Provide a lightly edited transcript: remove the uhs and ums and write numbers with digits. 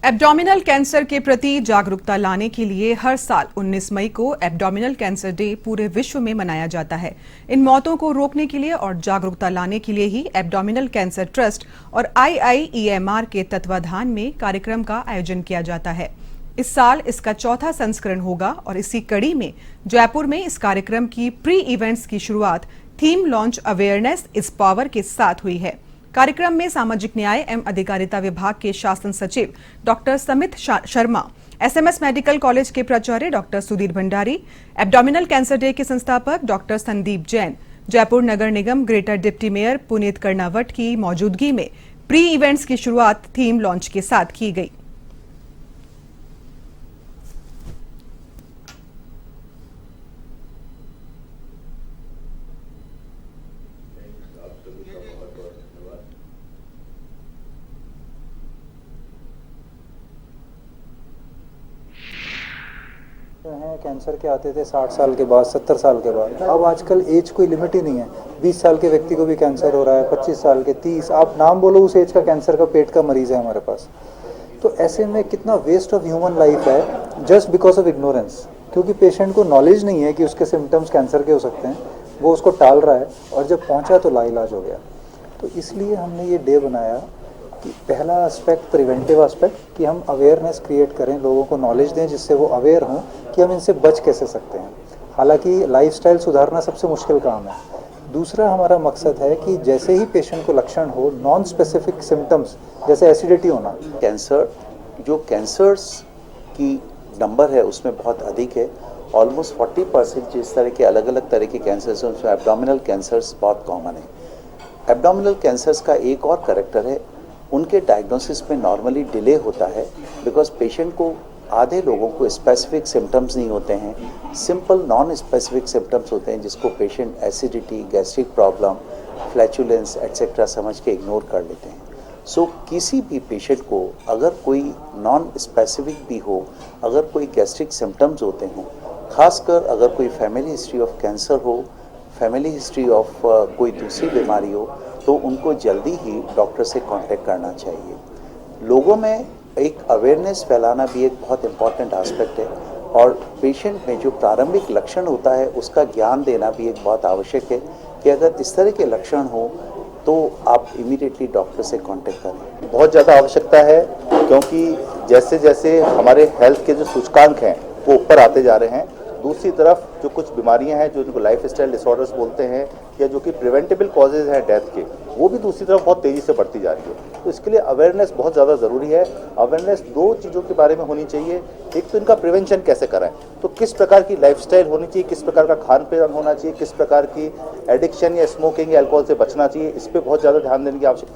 Abdominal cancer के प्रति जागरूकता लाने के लिए हर साल 19 मई को एब्डोमिनल कैंसर डे पूरे विश्व में मनाया जाता है। इन मौतों को रोकने के लिए और जागरूकता लाने के लिए ही एब्डोमिनल कैंसर ट्रस्ट और IIEMR के तत्वाधान में कार्यक्रम का आयोजन किया जाता है। इस साल इसका चौथा संस्करण होगा और इसी कड़ी में जयपुर में इस कार्यक्रम की प्री इवेंट्स की शुरुआत theme launch awareness is power के साथ हुई है। कार्यक्रम में सामाजिक न्याय एवं अधिकारिता विभाग के शासन सचिव doctor Samit Sharma, SMS medical college के प्राचार्य doctor Sudhir Bhandari, abdominal cancer day के संस्थापक डॉक्टर संदीप जैन, जयपुर नगर निगम greater deputy mayor Puneet Karnawat की मौजूदगी में प्री इवेंट्स की शुरुआत थीम लॉन्च के साथ की गई। हैं कैंसर के आते थे 60 साल के बाद, 70 साल के बाद। अब आजकल एज कोई लिमिट ही नहीं है। 20 साल के व्यक्ति को भी कैंसर हो रहा है, 25 साल के, 30, आप नाम बोलो उस एज का कैंसर का पेट का मरीज है हमारे पास। तो ऐसे में कितना वेस्ट ऑफ ह्यूमन लाइफ है जस्ट बिकॉज ऑफ इग्नोरेंस, क्योंकि पेशेंट को नॉलेज नहीं है कि उसके सिम्टम्स कैंसर के हो सकते हैं, वो उसको टाल रहा है और जब पहुँचा तो लाइलाज हो गया। तो इसलिए हमने ये डे बनाया कि पहला एस्पेक्ट प्रिवेंटिव एस्पेक्ट, कि हम अवेयरनेस क्रिएट करें, लोगों को नॉलेज दें जिससे वो अवेयर हों कि हम इनसे बच कैसे सकते हैं। हालांकि लाइफस्टाइल सुधारना सबसे मुश्किल काम है। दूसरा हमारा मकसद है कि जैसे ही पेशेंट को लक्षण हो, नॉन स्पेसिफिक सिम्टम्स जैसे एसिडिटी होना, कैंसर जो कैंसर्स की नंबर है उसमें बहुत अधिक है। ऑलमोस्ट 40% जिस तरह के अलग अलग तरह के कैंसर्स हैं उसमें एब्डोमिनल कैंसर्स बहुत कॉमन है। एब्डोमिनल कैंसर्स का एक और करैक्टर है, उनके डायग्नोसिस में नॉर्मली डिले होता है बिकॉज पेशेंट को, आधे लोगों को स्पेसिफिक सिम्टम्स नहीं होते हैं, सिंपल नॉन स्पेसिफिक सिम्टम्स होते हैं जिसको patient acidity, gastric problem, flatulence etcetera समझ के इग्नोर कर लेते हैं। सो किसी भी पेशेंट को अगर कोई नॉन स्पेसिफिक भी हो, अगर कोई गैस्ट्रिक सिम्टम्स होते हों, खासकर अगर कोई फैमिली हिस्ट्री ऑफ कैंसर हो, फैमिली हिस्ट्री ऑफ कोई दूसरी बीमारी हो, तो उनको जल्दी ही डॉक्टर से कांटेक्ट करना चाहिए। लोगों में एक अवेयरनेस फैलाना भी एक बहुत इम्पॉर्टेंट एस्पेक्ट है और पेशेंट में जो प्रारंभिक लक्षण होता है उसका ज्ञान देना भी एक बहुत आवश्यक है कि अगर इस तरह के लक्षण हो तो आप इमीडिएटली डॉक्टर से कांटेक्ट करें। बहुत ज़्यादा आवश्यकता है क्योंकि जैसे जैसे हमारे हेल्थ के जो सूचकांक हैं वो ऊपर आते जा रहे हैं, दूसरी तरफ जो कुछ बीमारियां हैं जो इनको लाइफ स्टाइल डिसऑर्डर्स बोलते हैं या जो कि प्रिवेंटेबल कॉजेज हैं डेथ के, वो भी दूसरी तरफ बहुत तेज़ी से बढ़ती जा रही है। तो इसके लिए अवेयरनेस बहुत ज़्यादा ज़रूरी है। अवेयरनेस दो चीज़ों के बारे में होनी चाहिए, एक तो इनका प्रिवेंशन कैसे कराएं, तो किस प्रकार की लाइफस्टाइल होनी चाहिए, किस प्रकार का खान पान होना चाहिए, किस प्रकार की एडिक्शन या स्मोकिंग या अल्कोहल से बचना चाहिए, इस पर बहुत ज़्यादा ध्यान देने की आवश्यकता है।